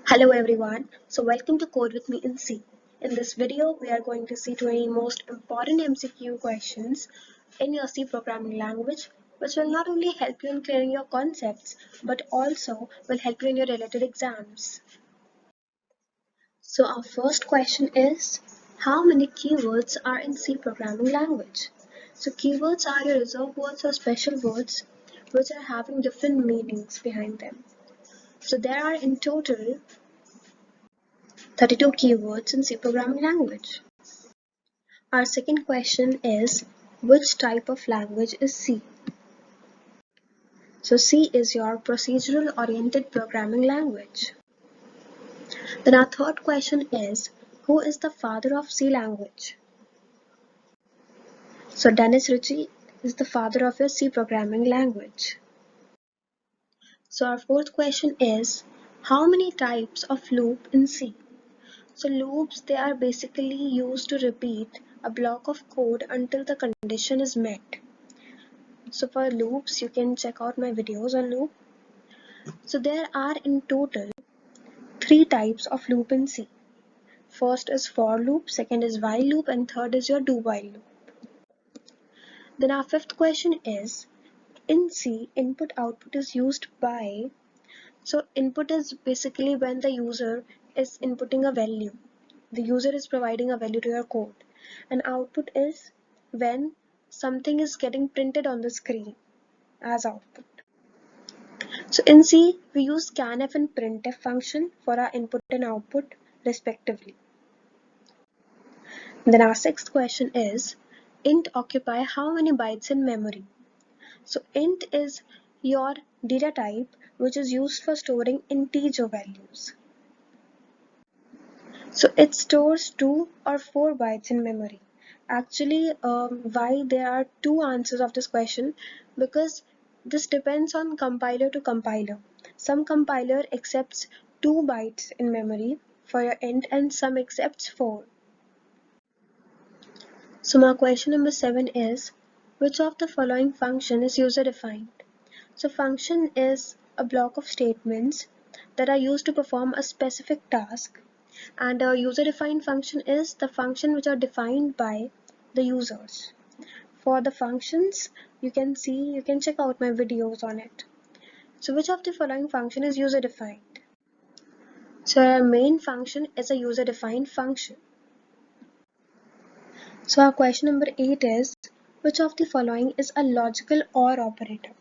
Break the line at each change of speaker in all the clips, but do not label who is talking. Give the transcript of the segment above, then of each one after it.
Hello everyone, so welcome to Code with me in C. In this video, we are going to see 20 most important MCQ questions in your C programming language, which will not only help you in clearing your concepts, but also will help you in your related exams. So our first question is, how many keywords are in C programming language? So keywords are your reserved words or special words which are having different meanings behind them. So there are in total 32 keywords in C programming language. Our second question is, which type of language is C? So C is your procedural oriented programming language. Then our third question is, who is the father of C language? So Dennis Ritchie is the father of your C programming language. So our fourth question is, how many types of loop in C? So loops, they are basically used to repeat a block of code until the condition is met. So for loops, you can check out my videos on loop. So there are in total 3 types of loop in C. First is for loop, second is while loop, and third is your do while loop. Then our fifth question is, in C, input output is used by, so input is basically when the user is inputting a value. The user is providing a value to your code. And output is when something is getting printed on the screen as output. So in C, we use scanf and printf function for our input and output respectively. Then our sixth question is, int occupy how many bytes in memory? So int is your data type which is used for storing integer values. So it stores 2 or 4 bytes in memory. Actually, why there are two answers of this question? Because this depends on compiler to compiler. Some compiler accepts 2 bytes in memory for your int and some accepts 4. So my question number 7 is, which of the following function is user defined? So function is a block of statements that are used to perform a specific task, and a user defined function is the function which are defined by the users. For the functions, you can check out my videos on it. So which of the following function is user defined? So our main function is a user defined function. So our question number 8 is, which of the following is a logical OR operator?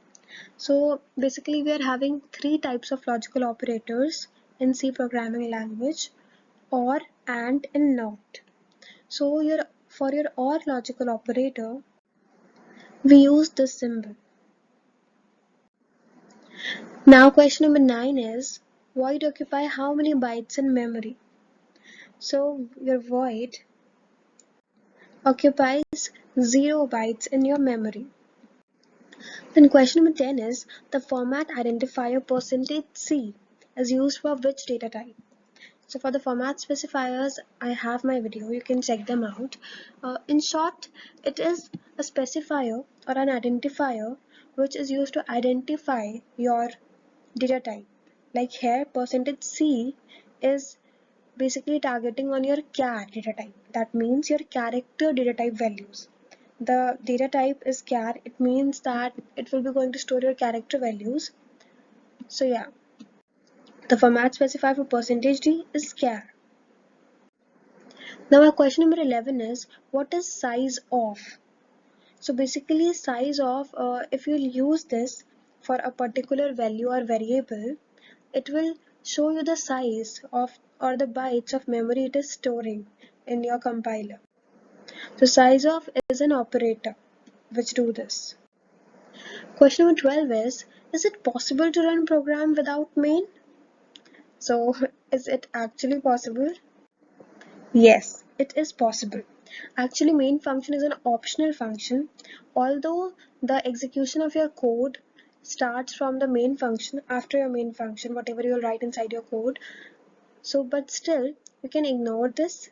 So basically we are having 3 types of logical operators in C programming language: OR, AND, and NOT. So for your OR logical operator, we use this symbol. Now question number 9 is, void occupy how many bytes in memory? So your void occupies 0 bytes in your memory. Then question number 10 is, the format identifier %C is used for which data type? So for the format specifiers, I have my video, you can check them out. In short, it is a specifier or an identifier which is used to identify your data type. Like here, %C is basically targeting on your char data type. That means your character data type values. The data type is char, it means that it will be going to store your character values. So yeah, the format specifier for %D is char. Now our question number 11 is, what is size of? So basically size of, if you use this for a particular value or variable, it will show you the size of or the bytes of memory it is storing in your compiler. So size of is an operator which do this. Question number 12 is it possible to run program without main? So is it actually possible? Yes, it is possible. Actually, main function is an optional function, although the execution of your code starts from the main function after your main function, whatever you'll write inside your code. So, but still, you can ignore this.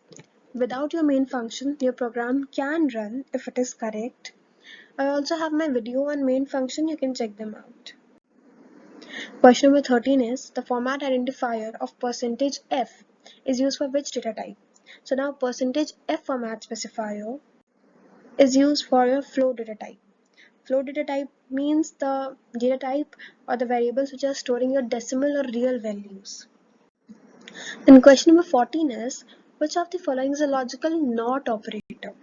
Without your main function, your program can run if it is correct. I also have my video on main function, you can check them out. Question number 13 is the format identifier of %f is used for which data type? So now %f format specifier is used for your float data type. Float data type means the data type or the variables which are storing your decimal or real values. Then question number 14 is which of the following is a logical NOT operator?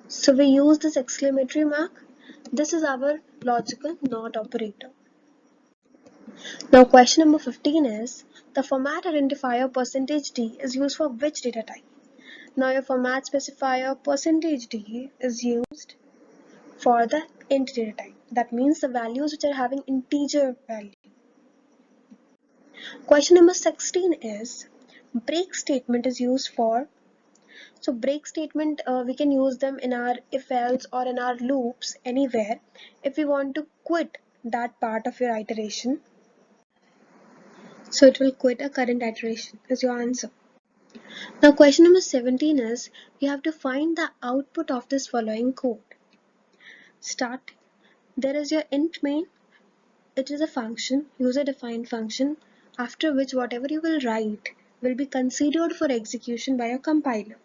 So we use this exclamatory mark. This is our logical NOT operator. Now question number 15 is the format identifier %d is used for which data type? Now your format specifier %d is used for the int data type. That means the values which are having integer value. Question number 16 is break statement is used for. So break statement we can use them in our if else or in our loops anywhere if we want to quit that part of your iteration. So it will quit a current iteration is your answer. Now question number 17 is you have to find the output of this following code. Start. There is your int main. It is a function, user defined function, after which whatever you will write will be considered for execution by a compiler.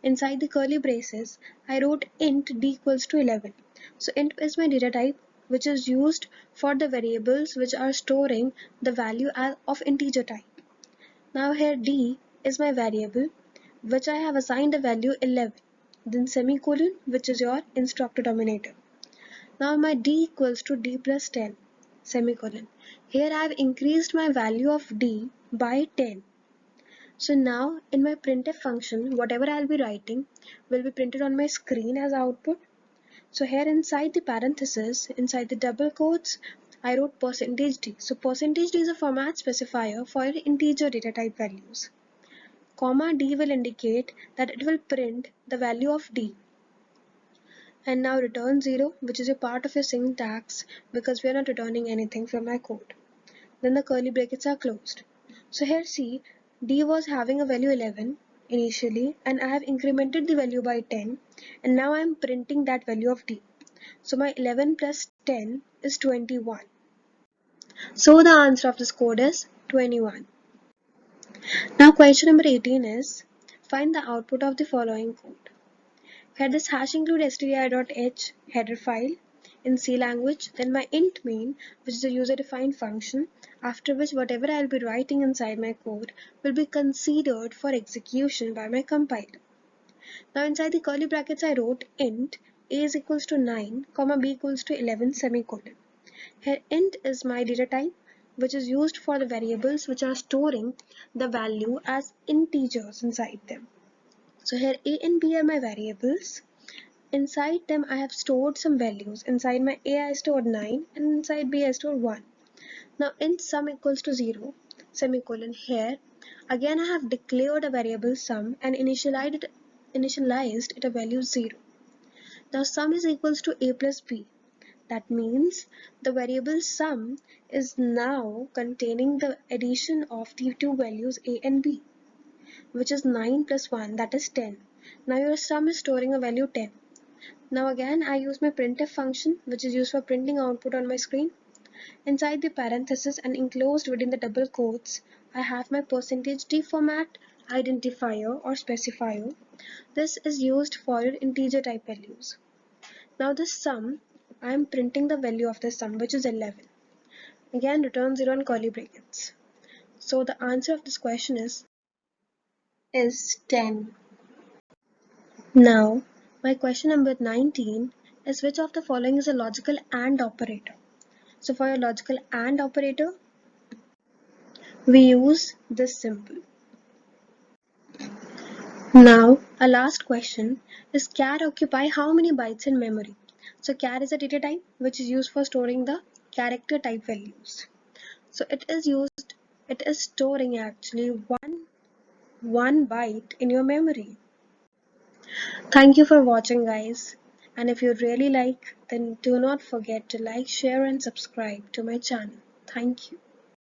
Inside the curly braces, I wrote int d equals to 11. So int is my data type which is used for the variables which are storing the value of integer type. Now here d is my variable which I have assigned a value 11. Then semicolon which is your instructor dominator. Now my d equals to d plus 10 semicolon. Here I have increased my value of d by 10. So now in my printf function, whatever I'll be writing will be printed on my screen as output. So here inside the parenthesis, inside the double quotes, I wrote %d. So %d is a format specifier for your integer data type values. Comma d will indicate that it will print the value of d. And now return 0, which is a part of your syntax because we are not returning anything from my code. Then the curly brackets are closed. So here see, d was having a value 11 initially and I have incremented the value by 10 and now I am printing that value of d. So my 11 plus 10 is 21. So the answer of this code is 21. Now question number 18 is find the output of the following code. Here this hash include str.h header file in C language, then my int main, which is a user defined function, after which whatever I'll be writing inside my code will be considered for execution by my compiler. Now inside the curly brackets I wrote int a is equals to 9, comma b equals to 11 semicolon. Here int is my data type which is used for the variables which are storing the value as integers inside them. So here a and b are my variables. Inside them I have stored some values. Inside my a I stored 9 and inside b I stored 1. Now int sum equals to 0 semicolon. Here again I have declared a variable sum and initialized it a value 0. Now sum is equals to a plus b. That means the variable sum is now containing the addition of the two values a and b, which is 9 plus 1, that is 10. Now your sum is storing a value 10. Now again I use my printf function which is used for printing output on my screen. Inside the parenthesis and enclosed within the double quotes, I have my %d format identifier or specifier. This is used for your integer type values. Now this sum, I am printing the value of the sum which is 11. Again return 0 and curly brackets. So the answer of this question is 10. Now my question number 19 is which of the following is a logical AND operator? So for your logical AND operator, we use this symbol. Now, our last question is char occupy how many bytes in memory? So char is a data type which is used for storing the character type values. So it is storing actually one byte in your memory. Thank you for watching guys. And if you really like, then do not forget to like, share and subscribe to my channel. Thank you.